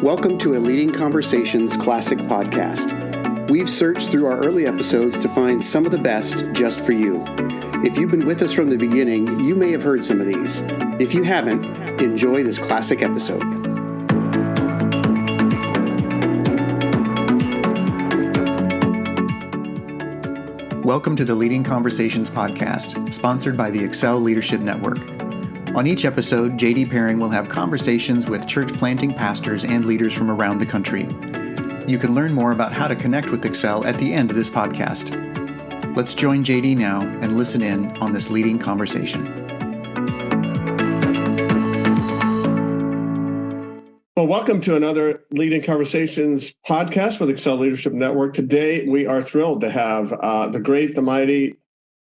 Welcome to a Leading Conversations Classic podcast. We've searched through our early episodes to find some of the best just for you. If you've been with us from the beginning, you may have heard some of these. If you haven't, enjoy this classic episode. Welcome to the Leading Conversations podcast, sponsored by the Excel Leadership Network. On each episode, JD Pairing will have conversations with church planting pastors and leaders from around the country. You can learn more about how to connect with Excel at the end of this podcast. Let's join JD now and listen in on this leading conversation. Well, welcome to another Leading Conversations podcast with Excel Leadership Network. Today, we are thrilled to have the great, the mighty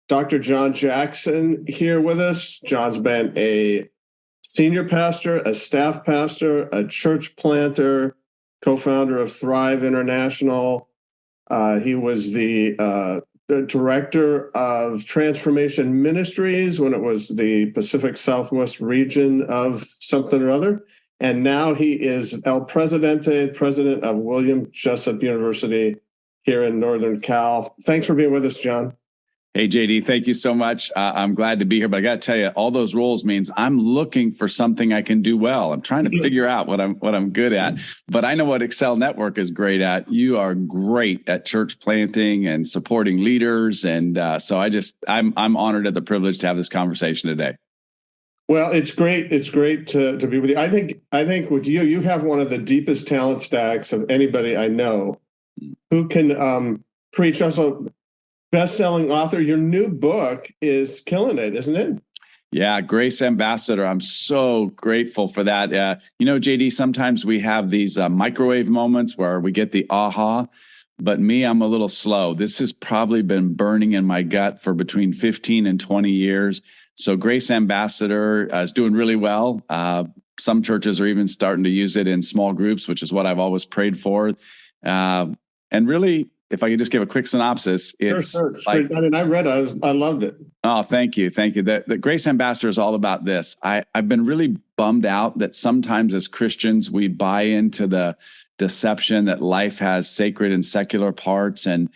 Dr. John Jackson here with us. John's been a senior pastor, a staff pastor, a church planter, co-founder of Thrive International. He was the director of Transformation Ministries when it was the Pacific Southwest region of something or other. And now he is El Presidente, president of William Jessup University here in Northern Cal. Thanks for being with us, John. Hey, JD, thank you so much. I'm glad to be here, but I got to tell you, all those roles means I'm looking for something I can do well. I'm trying to figure out what I'm good at, but I know what Excel Network is great at. You are great at church planting and supporting leaders, and so I'm honored at the privilege to have this conversation today. Well, it's great. It's great to be with you. I think with you, you have one of the deepest talent stacks of anybody I know who can preach. Also, best-selling author. Your new book is killing it, isn't it? Yeah, Grace Ambassador. I'm so grateful for that. JD, sometimes we have these microwave moments where we get the aha, but me, I'm a little slow. This has probably been burning in my gut for between 15 and 20 years. So Grace Ambassador is doing really well. Some churches are even starting to use it in small groups, which is what I've always prayed for. And really, if I could just give a quick synopsis, it's sure. I read it. I loved it. Oh, thank you. The Grace Ambassador is all about this. I've been really bummed out that sometimes as Christians, we buy into the deception that life has sacred and secular parts. And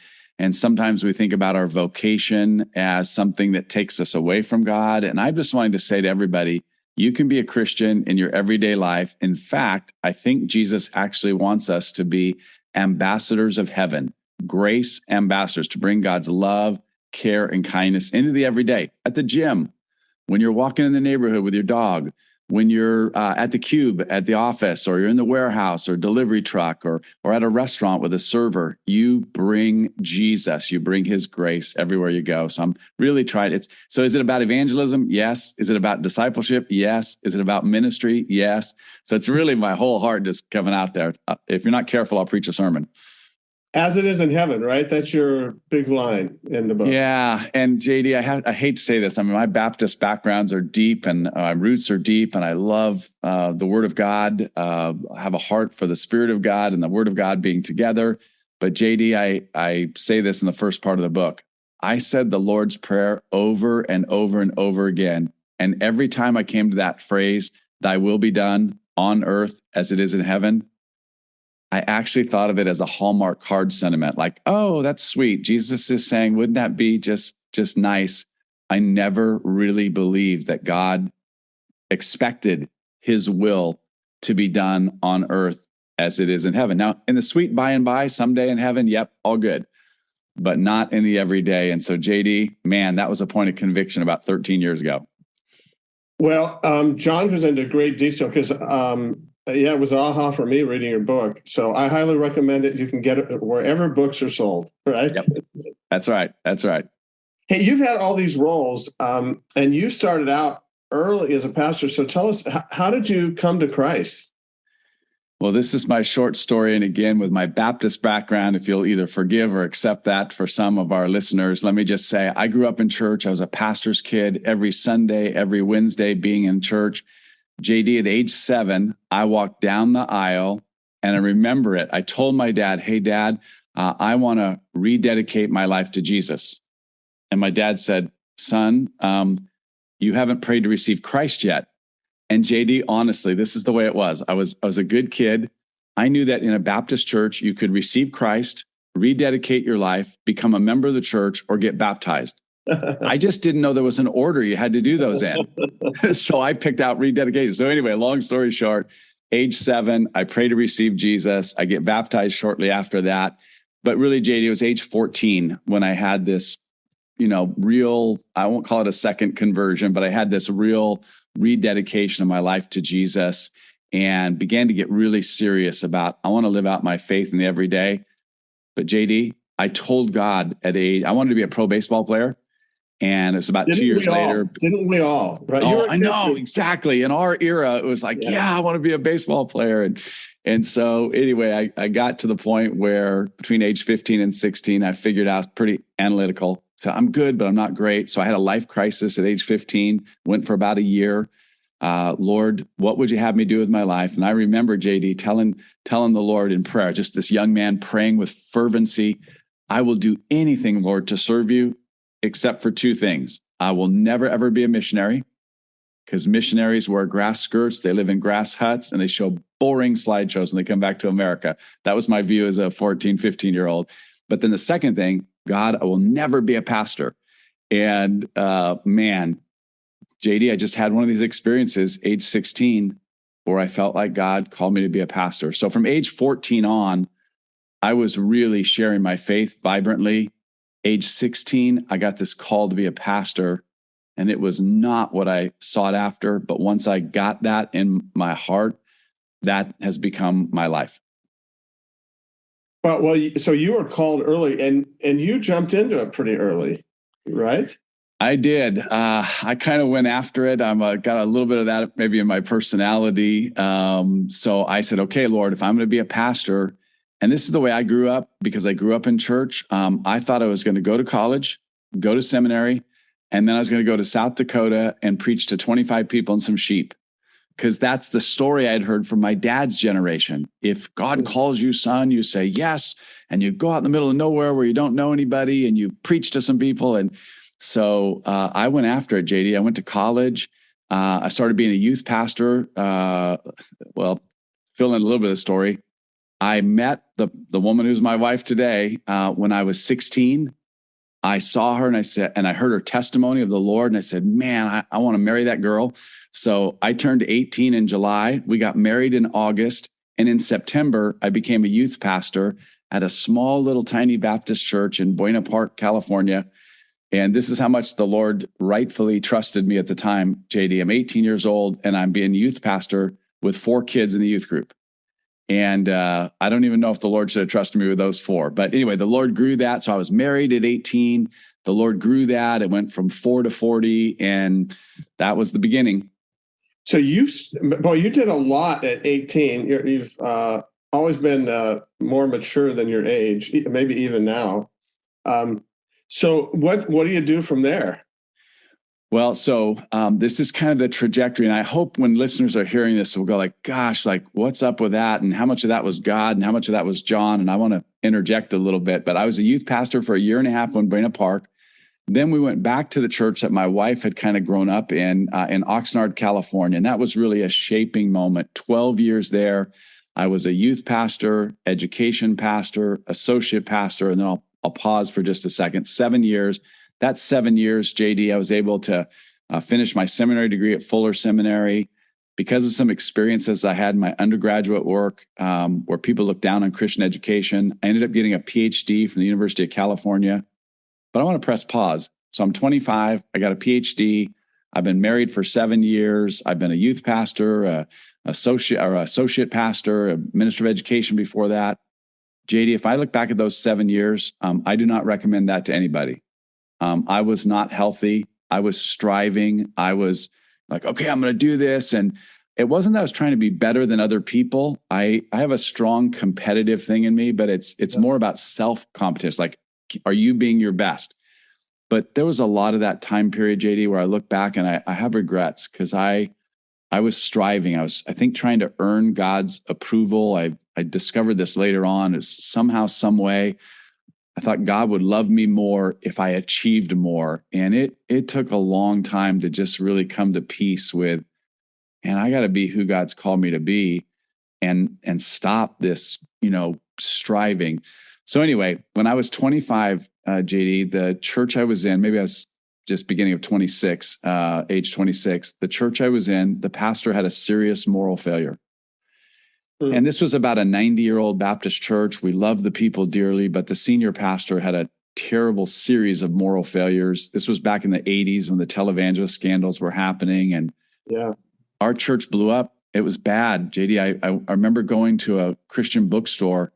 sometimes we think about our vocation as something that takes us away from God. And I just wanted to say to everybody, you can be a Christian in your everyday life. In fact, I think Jesus actually wants us to be ambassadors of heaven. Grace ambassadors, to bring God's love, care, and kindness into the everyday. At the gym, when you're walking in the neighborhood with your dog, when you're at the cube at the office, or you're in the warehouse or delivery truck, or at a restaurant with a server, you bring Jesus, you bring his grace everywhere you go. So I'm really trying. So is it about evangelism? Yes. Is it about discipleship? Yes. Is it about ministry? Yes. So it's really my whole heart just coming out there. If you're not careful, I'll preach a sermon. As it is in heaven, right? That's your big line in the book. Yeah. And JD, I hate to say this. I mean, my Baptist backgrounds are deep and my roots are deep, and I love the Word of God. I have a heart for the Spirit of God and the Word of God being together. But JD, I say this in the first part of the book. I said the Lord's Prayer over and over and over again. And every time I came to that phrase, thy will be done on earth as it is in heaven, I actually thought of it as a Hallmark card sentiment, like, oh, that's sweet. Jesus is saying, wouldn't that be just nice? I never really believed that God expected his will to be done on earth as it is in heaven. Now, in the sweet by and by, someday in heaven, yep, all good, but not in the everyday. And so, JD, man, that was a point of conviction about 13 years ago. Well, John goes into great detail because it was aha for me reading your book. So I highly recommend it. You can get it wherever books are sold, right? Yep. That's right. Hey, you've had all these roles, and you started out early as a pastor. So tell us, how did you come to Christ? Well, this is my short story. And again, with my Baptist background, if you'll either forgive or accept that for some of our listeners, let me just say, I grew up in church. I was a pastor's kid every Sunday, every Wednesday being in church. JD, at age 7, I walked down the aisle and I remember it. I told my dad, hey, Dad, I want to rededicate my life to Jesus. And my dad said, son, you haven't prayed to receive Christ yet. And JD, honestly, this is the way it was. I was a good kid. I knew that in a Baptist church, you could receive Christ, rededicate your life, become a member of the church, or get baptized. I just didn't know there was an order you had to do those in. So I picked out rededication. So anyway, long story short, age 7, I pray to receive Jesus. I get baptized shortly after that. But really, JD, it was age 14 when I had this, real, I won't call it a second conversion, but I had this real rededication of my life to Jesus and began to get really serious about, I want to live out my faith in the everyday. But JD, I told God I wanted to be a pro baseball player. And it was about 2 years later. Didn't we all? Right? Oh, I know, exactly. In our era, it was like, I want to be a baseball player. And so anyway, I got to the point where between age 15 and 16, I figured out I was pretty analytical. So I'm good, but I'm not great. So I had a life crisis at age 15, went for about a year. Lord, what would you have me do with my life? And I remember, JD, telling the Lord in prayer, just this young man praying with fervency, I will do anything, Lord, to serve you, except for 2 things. I will never, ever be a missionary, because missionaries wear grass skirts, they live in grass huts, and they show boring slideshows when they come back to America. That was my view as a 14, 15-year-old. But then the second thing, God, I will never be a pastor. And man, JD, I just had one of these experiences, age 16, where I felt like God called me to be a pastor. So from age 14 on, I was really sharing my faith vibrantly. Age 16, I got this call to be a pastor, and it was not what I sought after. But once I got that in my heart, that has become my life. So you were called early, and you jumped into it pretty early, right? I did. I kind of went after it. Got a little bit of that maybe in my personality. So I said, okay, Lord, if I'm going to be a pastor, and this is the way I grew up, because I grew up in church. I thought I was going to go to college, go to seminary, and then I was going to go to South Dakota and preach to 25 people and some sheep, because that's the story I'd heard from my dad's generation. If God calls you, son, you say yes, and you go out in the middle of nowhere where you don't know anybody and you preach to some people. And so I went after it, JD. I went to college. I started being a youth pastor. Fill in a little bit of the story. I met the woman who's my wife today when I was 16. I saw her and I heard her testimony of the Lord, and I said, man, I want to marry that girl. So I turned 18 in July. We got married in August. And in September, I became a youth pastor at a small little tiny Baptist church in Buena Park, California. And this is how much the Lord rightfully trusted me at the time, JD. I'm 18 years old, and I'm being youth pastor with 4 kids in the youth group. And I don't even know if the Lord should have trusted me with those 4. But anyway, the Lord grew that. So I was married at 18. The Lord grew that. It went from 4 to 40. And that was the beginning. So you did a lot at 18. You've always been more mature than your age, maybe even now. So what do you do from there? Well, so this is kind of the trajectory. And I hope when listeners are hearing this, will go like, gosh, like what's up with that? And how much of that was God and how much of that was John? And I want to interject a little bit, but I was a youth pastor for a year and a half in Buena Park. Then we went back to the church that my wife had kind of grown up in Oxnard, California. And that was really a shaping moment. 12 years there. I was a youth pastor, education pastor, associate pastor, and then I'll pause for just a second. 7 years. That 7 years, JD, I was able to finish my seminary degree at Fuller Seminary because of some experiences I had in my undergraduate work where people look down on Christian education. I ended up getting a PhD from the University of California. But I want to press pause. So I'm 25. I got a PhD. I've been married for 7 years. I've been a youth pastor, associate pastor, a minister of education before that. JD, if I look back at those 7 years, I do not recommend that to anybody. I was not healthy. I was striving. I was like, okay, I'm going to do this. And it wasn't that I was trying to be better than other people. I have a strong competitive thing in me, but it's more about self-competition. Like, are you being your best? But there was a lot of that time period, JD, where I look back and I have regrets because I was striving. I think, trying to earn God's approval. I discovered this later on is somehow, some way, I thought God would love me more if I achieved more. And it took a long time to just really come to peace with, and I got to be who God's called me to be. and stop this, striving. So anyway, when I was 25, JD, the church I was in, maybe I was just beginning of 26, age 26, the church I was in, the pastor had a serious moral failure. And this was about a 90-year-old Baptist church. We loved the people dearly, but the senior pastor had a terrible series of moral failures. This was back in the 80s when the televangelist scandals were happening. And our church blew up. It was bad. JD, I remember going to a Christian bookstore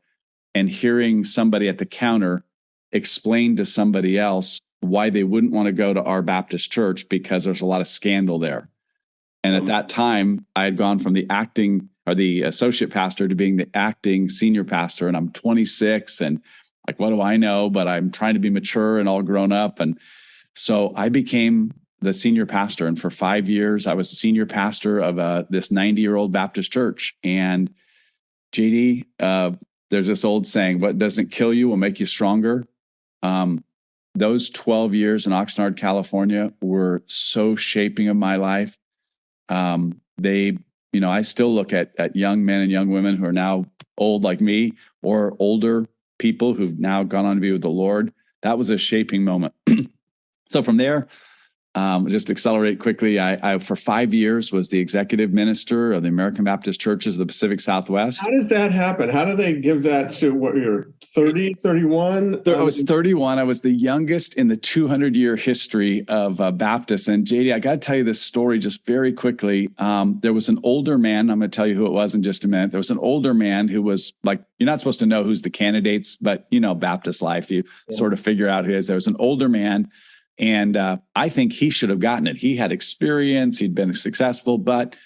and hearing somebody at the counter explain to somebody else why they wouldn't want to go to our Baptist church because there's a lot of scandal there. And at that time, I had gone from the associate pastor to being the acting senior pastor. And I'm 26 and like, what do I know? But I'm trying to be mature and all grown up. And so I became the senior pastor. And for 5 years, I was senior pastor of this 90-year-old Baptist church. And JD, there's this old saying, what doesn't kill you will make you stronger. Those 12 years in Oxnard, California were so shaping of my life. I still look at young men and young women who are now old like me or older people who've now gone on to be with the Lord. That was a shaping moment. So from there, just accelerate quickly. I for 5 years was the executive minister of the American Baptist Churches of the Pacific Southwest. How does that happen? How do they give that to what you're 30, 31? I was 31. I was the youngest in the 200-year history of Baptists. And JD, I got to tell you this story just very quickly. There was an older man. I'm going to tell you who it was in just a minute. There was an older man who was like, you're not supposed to know who's the candidates, but Baptist life, you sort of figure out who it is. There was an older man. And I think he should have gotten it. He had experience. He'd been successful, but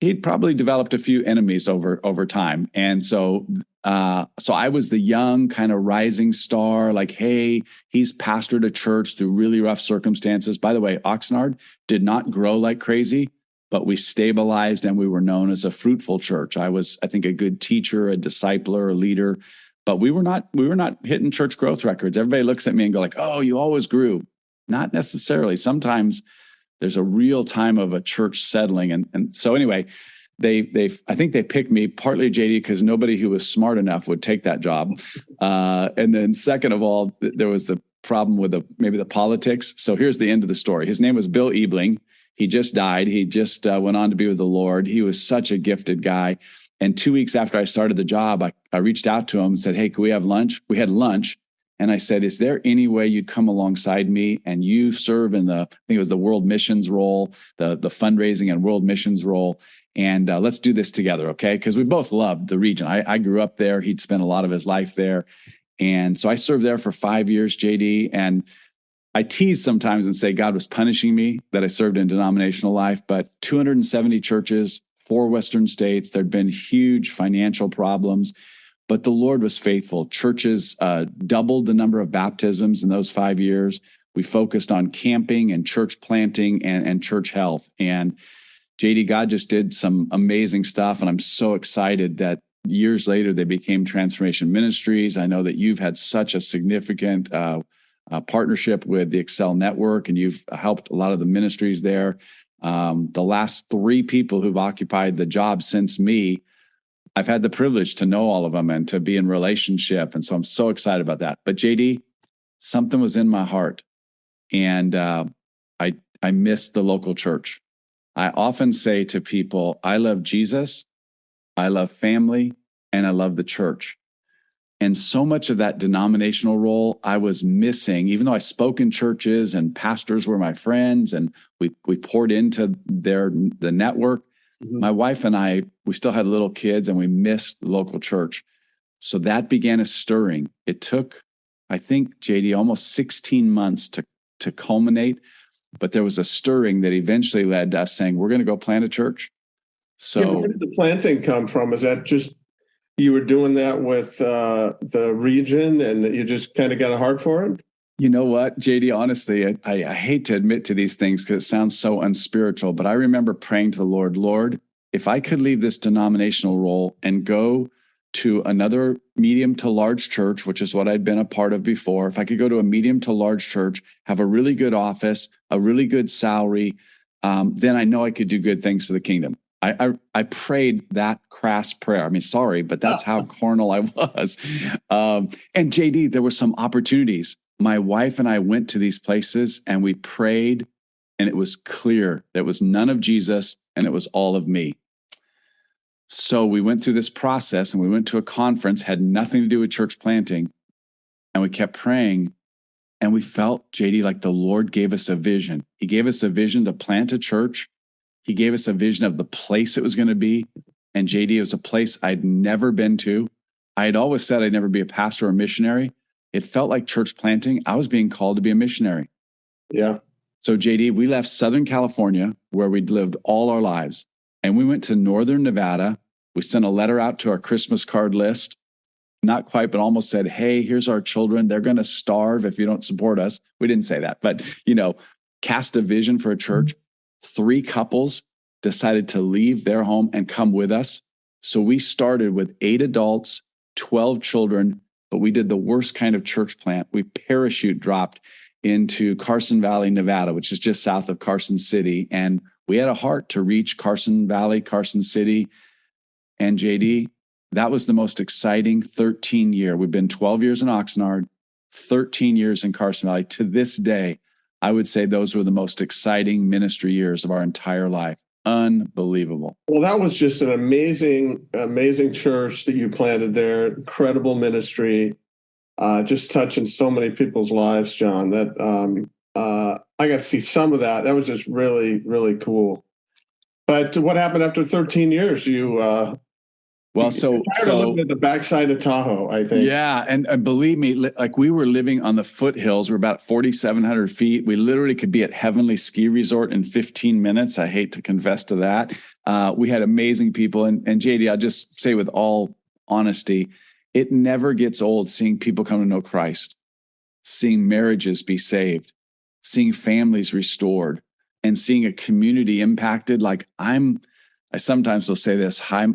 he'd probably developed a few enemies over time. And so I was the young kind of rising star, like, hey, he's pastored a church through really rough circumstances. By the way, Oxnard did not grow like crazy, but we stabilized and we were known as a fruitful church. I was, I think, a good teacher, a discipler, a leader, but we were not hitting church growth records. Everybody looks at me and go like, oh, you always grew. Not necessarily. Sometimes there's a real time of a church settling. And so anyway, I think they picked me partly, JD, because nobody who was smart enough would take that job. And then second of all, there was the problem with maybe the politics. So here's the end of the story. His name was Bill Ebling. He just died. He just went on to be with the Lord. He was such a gifted guy. And 2 weeks after I started the job, I reached out to him and said, hey, can we have lunch? We had lunch. And I said, is there any way you'd come alongside me and you serve in I think it was the world missions role, the fundraising and world missions role. And let's do this together, okay? Because we both loved the region. I grew up there. He'd spent a lot of his life there. And so I served there for 5 years, JD. And I tease sometimes and say God was punishing me that I served in denominational life, but 270 churches, 4 Western states, there'd been huge financial problems. But the Lord was faithful. Churches doubled the number of baptisms in those 5 years. We focused on camping and church planting and church health. And JD, God just did some amazing stuff. And I'm so excited that years later, they became Transformation Ministries. I know that you've had such a significant partnership with the Excel Network, and you've helped a lot of the ministries there. The last 3 people who've occupied the job since me, I've had the privilege to know all of them and to be in relationship. And so I'm so excited about that. But JD, something was in my heart, and I missed the local church. I often say to people, I love Jesus, I love family, and I love the church. And so much of that denominational role I was missing, even though I spoke in churches and pastors were my friends and we poured into the network. Mm-hmm. My wife and I, we still had little kids and we missed the local church. So that began a stirring. It took, I think, JD, almost 16 months to culminate, but there was a stirring that eventually led to us saying, we're going to go plant a church. So where did the planting come from? Is that just you were doing that with the region and you just kind of got a heart for it? You know what, JD, honestly, I hate to admit to these things because it sounds so unspiritual, but I remember praying to the Lord, if I could leave this denominational role and go to another medium to large church, which is what I'd been a part of before, if I could go to a medium to large church, have a really good office, a really good salary, then I know I could do good things for the kingdom. I prayed that crass prayer. I mean, sorry, but that's how carnal I was. And JD, there were some opportunities. My wife and I went to these places and we prayed, and it was clear that it was none of Jesus and it was all of me. So we went through this process and we went to a conference, had nothing to do with church planting. And we kept praying, and we felt, JD, like the Lord gave us a vision. He gave us a vision to plant a church. He gave us a vision of the place it was going to be. And JD, it was a place I'd never been to. I had always said I'd never be a pastor or a missionary. It felt like church planting. I was being called to be a missionary. Yeah. So JD, we left Southern California, where we'd lived all our lives, and we went to Northern Nevada. We sent a letter out to our Christmas card list. Not quite, but almost said, hey, here's our children. They're going to starve if you don't support us. We didn't say that, but, cast a vision for a church. 3 couples decided to leave their home and come with us. So we started with 8 adults, 12 children, but we did the worst kind of church plant. We parachute dropped into Carson Valley, Nevada, which is just south of Carson City. And we had a heart to reach Carson Valley, Carson City. And JD, that was the most exciting 13 year. We've been 12 years in Oxnard, 13 years in Carson Valley. To this day, I would say those were the most exciting ministry years of our entire life. Unbelievable. Well, that was just an amazing, amazing church that you planted there. Incredible ministry, just touching so many people's lives, John. That I got to see some of that. That was just really, really cool. But what happened after 13 years? You so living at the backside of Tahoe, I think. Yeah, and believe me, like we were living on the foothills. We're about 4,700 feet. We literally could be at Heavenly Ski Resort in 15 minutes. I hate to confess to that. We had amazing people, and JD, I'll just say with all honesty, it never gets old seeing people come to know Christ, seeing marriages be saved, seeing families restored, and seeing a community impacted. I sometimes will say this, hi,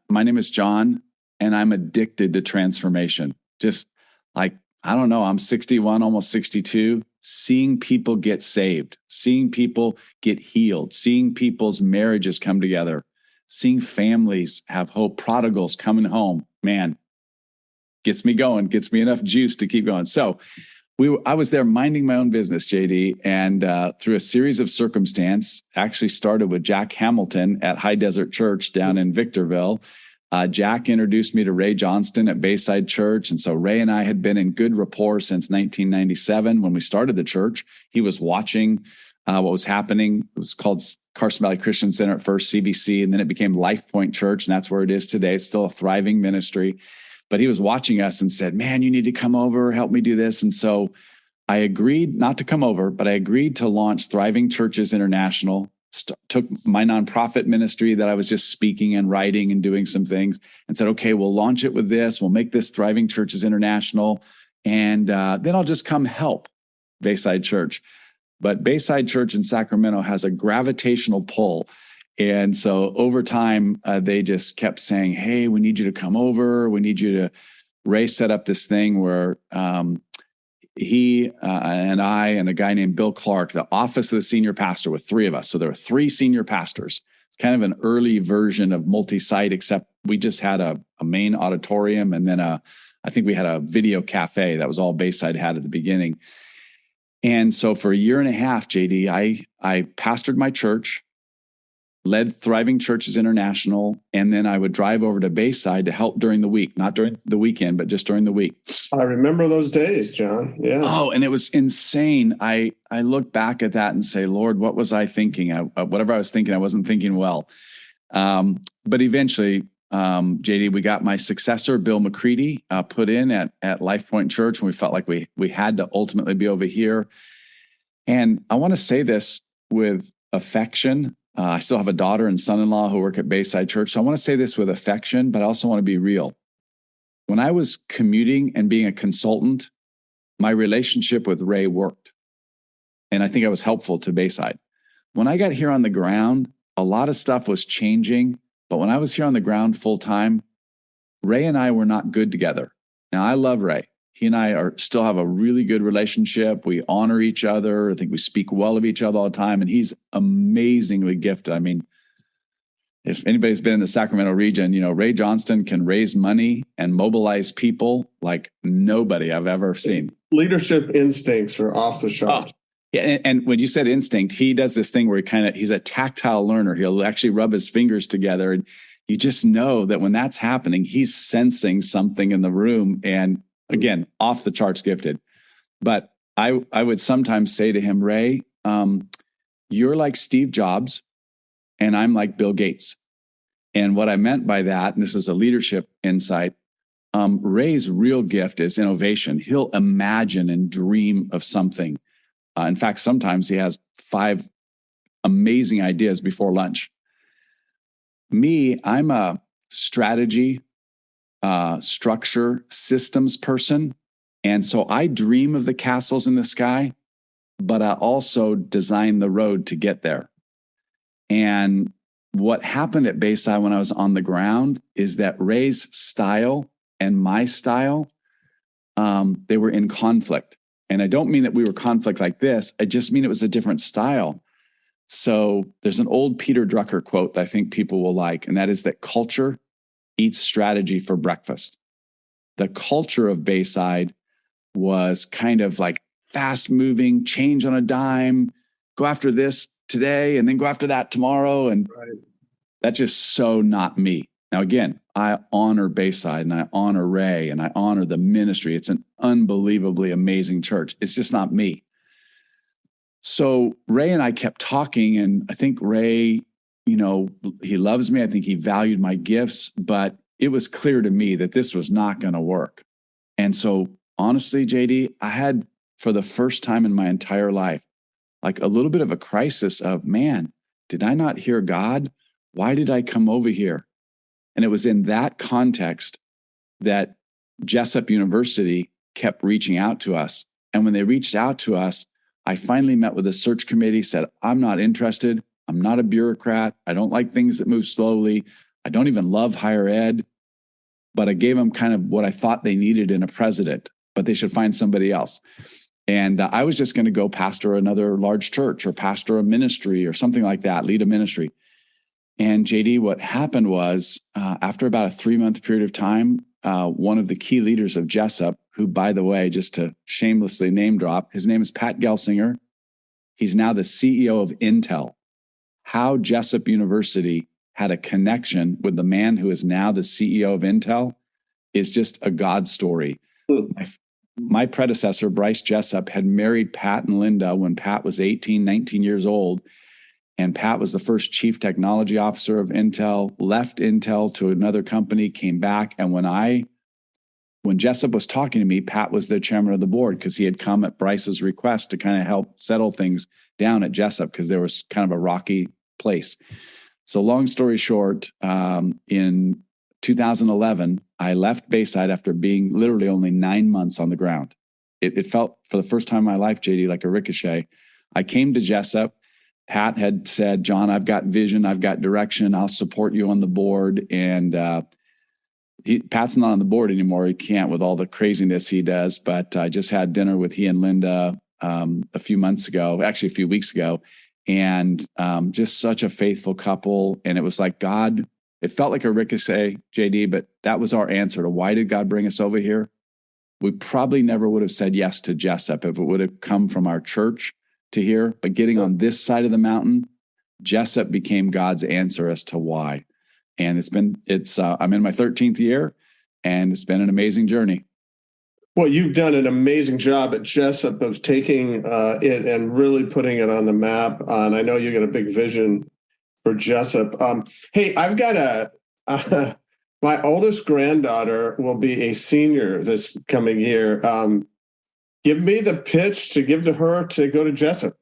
my name is John, and I'm addicted to transformation. Just like, I don't know, I'm 61, almost 62, seeing people get saved, seeing people get healed, seeing people's marriages come together, seeing families have hope, prodigals coming home, man, gets me going, gets me enough juice to keep going. So I was there minding my own business, JD, and through a series of circumstance, actually started with Jack Hamilton at High Desert Church down in Victorville. Jack introduced me to Ray Johnston at Bayside Church. And so Ray and I had been in good rapport since 1997 when we started the church. He was watching what was happening. It was called Carson Valley Christian Center at first, CVC, and then it became Life Point Church, and that's where it is today. It's still a thriving ministry. But he was watching us and said, man, you need to come over, help me do this. And so I agreed not to come over, but I agreed to launch Thriving Churches International, took my nonprofit ministry that I was just speaking and writing and doing some things, and said, okay, we'll launch it with this. We'll make this Thriving Churches International. And then I'll just come help Bayside Church. But Bayside Church in Sacramento has a gravitational pull. And so over time, they just kept saying, hey, we need you to come over. We need you to, Ray set up this thing where he and I and a guy named Bill Clark, the office of the senior pastor with 3 of us. So there were 3 senior pastors. It's kind of an early version of multi-site, except we just had a main auditorium. And then I think we had a video cafe. That was all Bayside had at the beginning. And so for a year and a half, JD, I pastored my church, led Thriving Churches International, and then I would drive over to Bayside to help during the week, not during the weekend, but just during the week. I remember those days, John. Yeah. Oh, and it was insane. I look back at that and say, Lord, what was I thinking? Whatever I was thinking, I wasn't thinking well. But eventually, JD, we got my successor, Bill McCready, put in at Life Point Church, and we felt like we had to ultimately be over here. And I want to say this with affection. I still have a daughter and son-in-law who work at Bayside Church. So I want to say this with affection, but I also want to be real. When I was commuting and being a consultant, my relationship with Ray worked. And I think I was helpful to Bayside. When I got here on the ground, a lot of stuff was changing. But when I was here on the ground full time, Ray and I were not good together. Now, I love Ray. He and I still have a really good relationship. We honor each other. I think we speak well of each other all the time. And he's amazingly gifted. I mean, if anybody's been in the Sacramento region, Ray Johnston can raise money and mobilize people like nobody I've ever seen. Leadership instincts are off the charts. Yeah, and when you said instinct, he does this thing where he's a tactile learner. He'll actually rub his fingers together, and you just know that when that's happening, he's sensing something in the room. And again, off the charts gifted. But I would sometimes say to him, Ray, you're like Steve Jobs, and I'm like Bill Gates. And what I meant by that, and this is a leadership insight, Ray's real gift is innovation. He'll imagine and dream of something. In fact, sometimes he has 5 amazing ideas before lunch. Me, I'm a strategy, structure, systems person. And so I dream of the castles in the sky, but I also design the road to get there. And what happened at Bayside when I was on the ground is that Ray's style and my style, they were in conflict. And I don't mean that we were conflict like this. I just mean it was a different style. So there's an old Peter Drucker quote that I think people will like, and that is that culture eats strategy for breakfast. The culture of Bayside was kind of like fast moving, change on a dime, go after this today and then go after that tomorrow. And that's just so not me. Now, again, I honor Bayside and I honor Ray and I honor the ministry. It's an unbelievably amazing church. It's just not me. So Ray and I kept talking, and I think Ray, he loves me. I think he valued my gifts, but it was clear to me that this was not going to work. And so honestly, JD, I had, for the first time in my entire life, like a little bit of a crisis of, man, did I not hear God? Why did I come over here? And it was in that context that Jessup University kept reaching out to us. And when they reached out to us, I finally met with a search committee, said, I'm not interested. I'm not a bureaucrat. I don't like things that move slowly. I don't even love higher ed. But I gave them kind of what I thought they needed in a president, but they should find somebody else. And I was just going to go pastor another large church or pastor a ministry or something like that, lead a ministry. And JD, what happened was after about a 3-month period of time, one of the key leaders of Jessup, who, by the way, just to shamelessly name drop, his name is Pat Gelsinger. He's now the CEO of Intel. How Jessup University had a connection with the man who is now the CEO of Intel is just a God story. My predecessor, Bryce Jessup, had married Pat and Linda when Pat was 18, 19 years old. And Pat was the first chief technology officer of Intel, left Intel to another company, came back. And when Jessup was talking to me, Pat was the chairman of the board because he had come at Bryce's request to kind of help settle things down at Jessup because there was kind of a rocky place. So long story short, in 2011, I left Bayside after being literally only 9 months on the ground. It felt for the first time in my life, JD, like a ricochet. I came to Jessup. Pat had said, John, I've got vision, I've got direction, I'll support you on the board. And Pat's not on the board anymore. He can't with all the craziness he does. But I just had dinner with he and Linda a few weeks ago. And just such a faithful couple. And it was like God, it felt like a ricochet, JD, but that was our answer to why did God bring us over here? We probably never would have said yes to Jessup if it would have come from our church to here. But getting on this side of the mountain, Jessup became God's answer as to why. And I'm in my 13th year, and it's been an amazing journey. Well, you've done an amazing job at Jessup of taking it and really putting it on the map. And I know you got a big vision for Jessup. Hey, I've got my oldest granddaughter will be a senior this coming year. Give me the pitch to give to her to go to Jessup.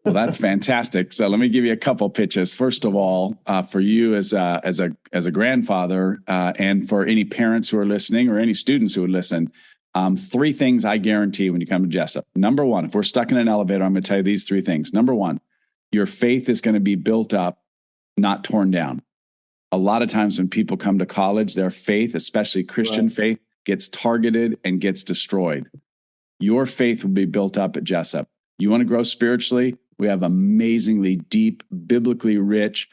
Well, that's fantastic. So let me give you a couple pitches. First of all, for you as a grandfather, and for any parents who are listening or any students who would listen, 3 things I guarantee when you come to Jessup. Number 1, if we're stuck in an elevator, I'm going to tell you these 3 things. Number 1, your faith is going to be built up, not torn down. A lot of times when people come to college, their faith, especially Christian faith, gets targeted and gets destroyed. Your faith will be built up at Jessup. You want to grow spiritually? We have amazingly deep, biblically rich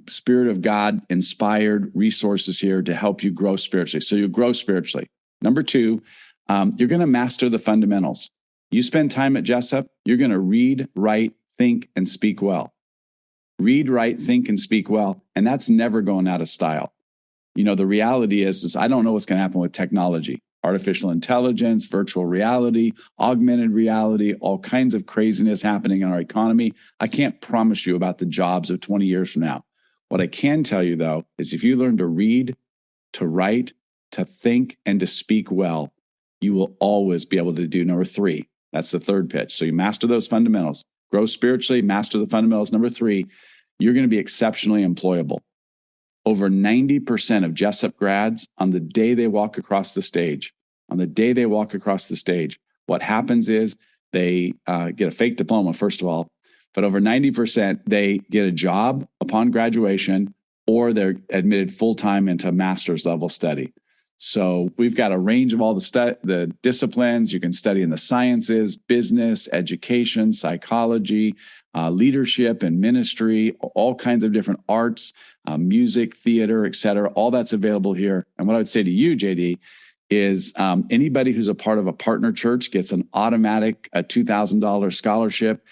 Spirit of God inspired resources here to help you grow spiritually. So you grow spiritually. Number two, you're going to master the fundamentals. You spend time at Jessup, you're going to read, write, think, and speak well. Read, write, think, and speak well. And that's never going out of style. The reality is I don't know what's going to happen with technology, artificial intelligence, virtual reality, augmented reality, all kinds of craziness happening in our economy. I can't promise you about the jobs of 20 years from now. What I can tell you, though, is if you learn to read, to write, to think, and to speak well, you will always be able to do number three. That's the third pitch. So you master those fundamentals, grow spiritually, master the fundamentals. Number three, you're going to be exceptionally employable. Over 90% of Jessup grads, on the day they walk across the stage, what happens is they get a fake diploma, first of all, but over 90%, they get a job upon graduation, or they're admitted full-time into master's level study. So we've got a range of all the disciplines. You can study in the sciences, business, education, psychology, leadership and ministry, all kinds of different arts, music, theater, et cetera. All that's available here. And what I would say to you, JD, is anybody who's a part of a partner church gets an automatic $2,000 scholarship.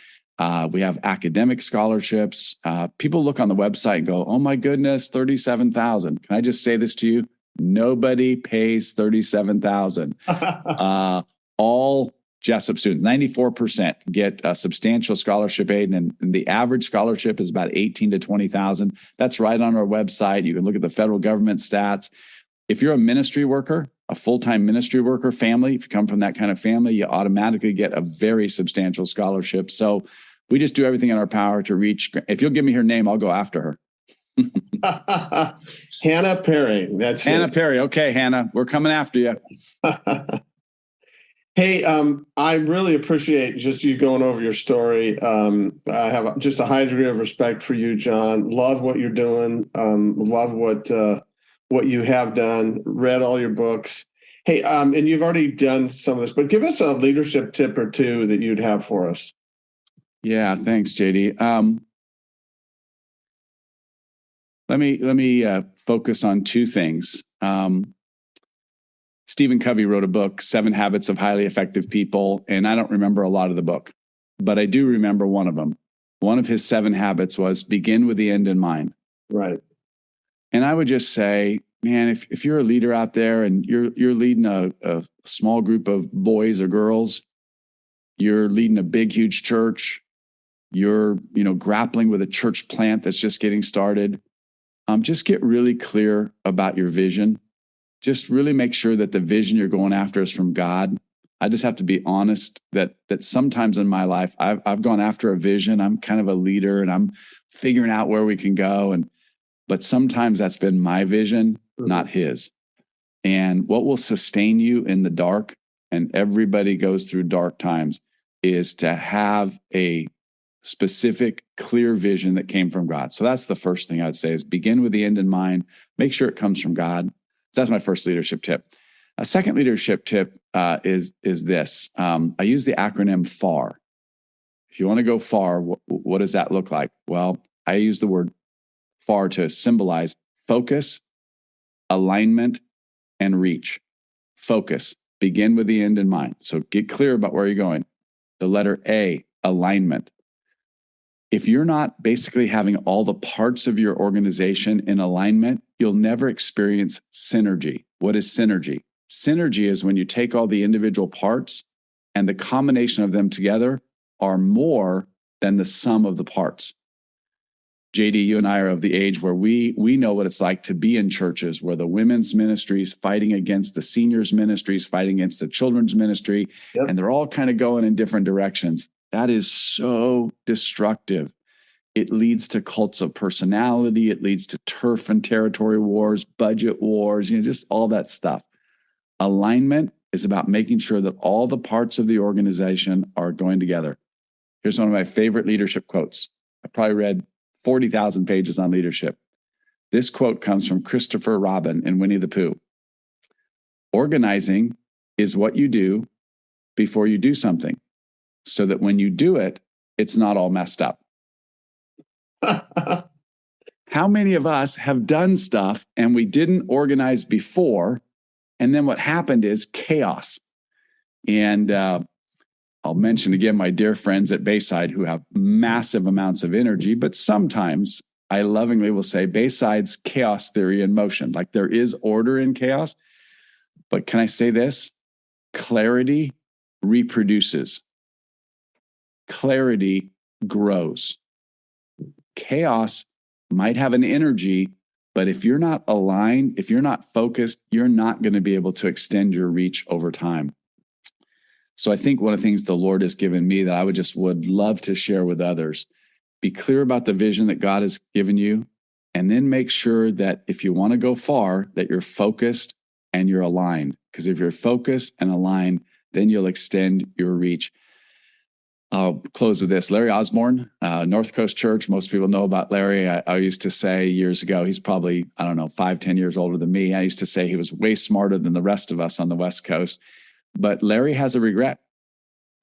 We have academic scholarships. People look on the website and go, oh my goodness, $37,000. Can I just say this to you? Nobody pays $37,000. All Jessup students, 94% get a substantial scholarship aid, and the average scholarship is about $18,000 to $20,000. That's right on our website. You can look at the federal government stats. If you're a ministry worker, a full-time ministry worker family, if you come from that kind of family, you automatically get a very substantial scholarship. So we just do everything in our power to reach. If you'll give me her name, I'll go after her. Hannah Perry. That's Hannah Perry. Okay, Hannah, we're coming after you. Hey, I really appreciate just you going over your story. I have just a high degree of respect for you, John. Love what you're doing. Love what you have done. Read all your books. Hey, and you've already done some of this, but give us a leadership tip or two that you'd have for us. Yeah, thanks, JD. Let me focus on two things. Stephen Covey wrote a book, 7 Habits of Highly Effective People, and I don't remember a lot of the book, but I do remember one of them. One of his 7 habits was begin with the end in mind. Right. And I would just say, man, if you're a leader out there and you're leading a small group of boys or girls, you're leading a big, huge church, you're grappling with a church plant that's just getting started, just get really clear about your vision. Just really make sure that the vision you're going after is from God. I just have to be honest that sometimes in my life, I've gone after a vision. I'm kind of a leader and I'm figuring out where we can go. But sometimes that's been my vision, not his. And what will sustain you in the dark, and everybody goes through dark times, is to have a specific, clear vision that came from God. So that's the first thing I'd say is begin with the end in mind. Make sure it comes from God. So that's my first leadership tip. A second leadership tip is this. I use the acronym FAR. If you want to go far, what does that look like? Well, I use the word FAR to symbolize focus, alignment, and reach. Focus. Begin with the end in mind. So get clear about where you're going. The letter A, alignment. If you're not basically having all the parts of your organization in alignment, you'll never experience synergy. What is synergy? Synergy is when you take all the individual parts and the combination of them together are more than the sum of the parts. JD, you and I are of the age where we know what it's like to be in churches where the women's ministry is fighting against the seniors ministries, fighting against the children's ministry, and they're all kind of going in different directions. That is so destructive. It leads to cults of personality. It leads to turf and territory wars, budget wars, just all that stuff. Alignment is about making sure that all the parts of the organization are going together. Here's one of my favorite leadership quotes. I probably read 40,000 pages on leadership. This quote comes from Christopher Robin in Winnie the Pooh. Organizing is what you do before you do something, so that when you do it, it's not all messed up. How many of us have done stuff and we didn't organize before? And then what happened is chaos. And I'll mention again my dear friends at Bayside who have massive amounts of energy, but sometimes I lovingly will say Bayside's chaos theory in motion. Like there is order in chaos. But can I say this? Clarity reproduces. Clarity grows. Chaos might have an energy, but if you're not aligned, if you're not focused, you're not going to be able to extend your reach over time. So I think one of the things the Lord has given me that I would love to share with others, be clear about the vision that God has given you, and then make sure that if you want to go far, that you're focused and you're aligned. Because if you're focused and aligned, then you'll extend your reach. I'll close with this. Larry Osborne, North Coast Church. Most people know about Larry. I used to say years ago, he's probably, 5-10 years older than me. I used to say he was way smarter than the rest of us on the West Coast. But Larry has a regret,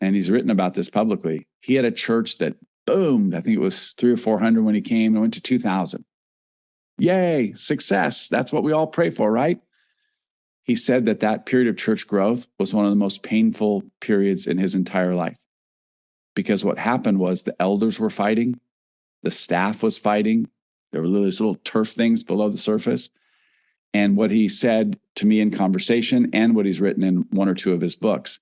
and he's written about this publicly. He had a church that boomed. I think it was 300 or 400 when he came and went to 2,000. Yay, success. That's what we all pray for, right? He said that period of church growth was one of the most painful periods in his entire life. Because what happened was the elders were fighting, the staff was fighting. There were these little turf things below the surface. And what he said to me in conversation and what he's written in one or two of his books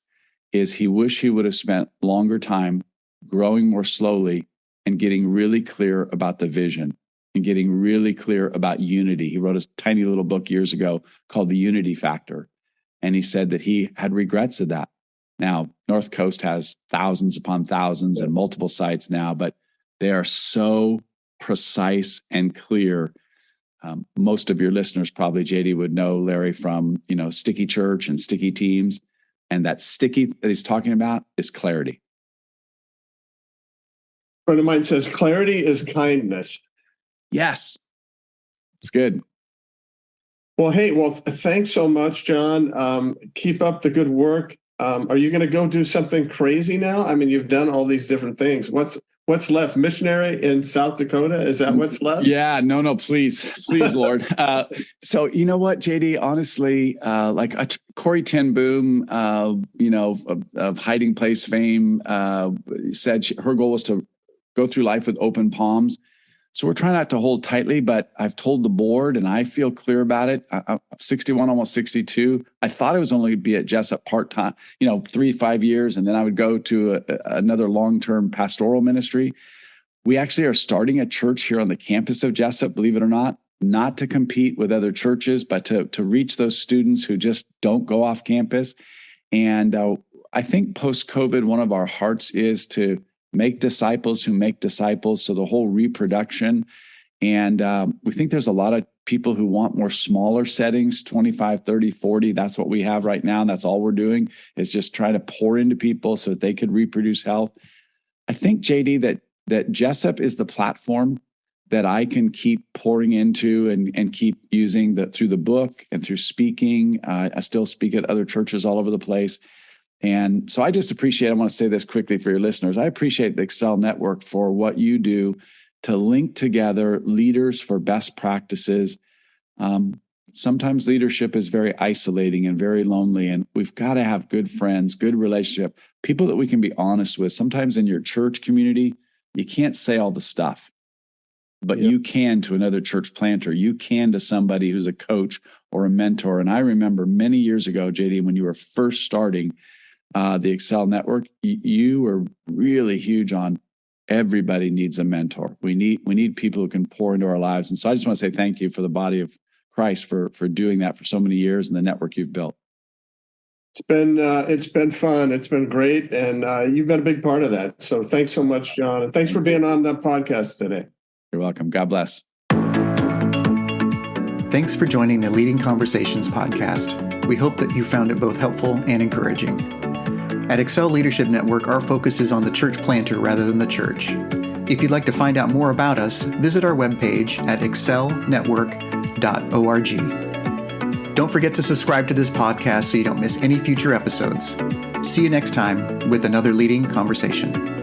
is he wished he would have spent longer time growing more slowly and getting really clear about the vision and getting really clear about unity. He wrote a tiny little book years ago called The Unity Factor. And he said that he had regrets of that. Now, North Coast has thousands upon thousands and multiple sites now, but they are so precise and clear. Most of your listeners probably, JD, would know Larry from, Sticky Church and Sticky Teams. And that sticky that he's talking about is clarity. A friend of mine says clarity is kindness. Yes. It's good. Well, thanks so much, John. Keep up the good work. Are you going to go do something crazy now? I mean, you've done all these different things. What's left? Missionary in South Dakota? Is that what's left? Yeah, no, please, Lord. So you know what, JD, honestly, like Corrie ten Boom, of Hiding Place fame, said her goal was to go through life with open palms. So we're trying not to hold tightly, but I've told the board and I feel clear about it. I'm 61, almost 62. I thought I was only be at Jessup part-time, 3-5 years. And then I would go to another long-term pastoral ministry. We actually are starting a church here on the campus of Jessup, believe it or not to compete with other churches, but to reach those students who just don't go off campus. And I think post-COVID, one of our hearts is to make disciples who make disciples. So the whole reproduction. And we think there's a lot of people who want more smaller settings, 25, 30, 40. That's what we have right now. And that's all we're doing is just try to pour into people so that they could reproduce health. I think, JD, that Jessup is the platform that I can keep pouring into and keep using through the book and through speaking. I still speak at other churches all over the place. And so I just appreciate, I want to say this quickly for your listeners. I appreciate the Excel Network for what you do to link together leaders for best practices. Sometimes leadership is very isolating and very lonely, and we've got to have good friends, good relationship, people that we can be honest with. Sometimes in your church community, you can't say all the stuff, but you can to another church planter. You can to somebody who's a coach or a mentor. And I remember many years ago, JD, when you were first starting the Excel Network, you were really huge on everybody needs a mentor. We need people who can pour into our lives. And so I just want to say thank you for the body of Christ for doing that for so many years and the network you've built. It's been fun. It's been great. And you've been a big part of that. So thanks so much, John. And thanks for being on the podcast today. You're welcome. God bless. Thanks for joining the Leading Conversations podcast. We hope that you found it both helpful and encouraging. At Excel Leadership Network, our focus is on the church planter rather than the church. If you'd like to find out more about us, visit our webpage at excelnetwork.org. Don't forget to subscribe to this podcast so you don't miss any future episodes. See you next time with another Leading Conversation.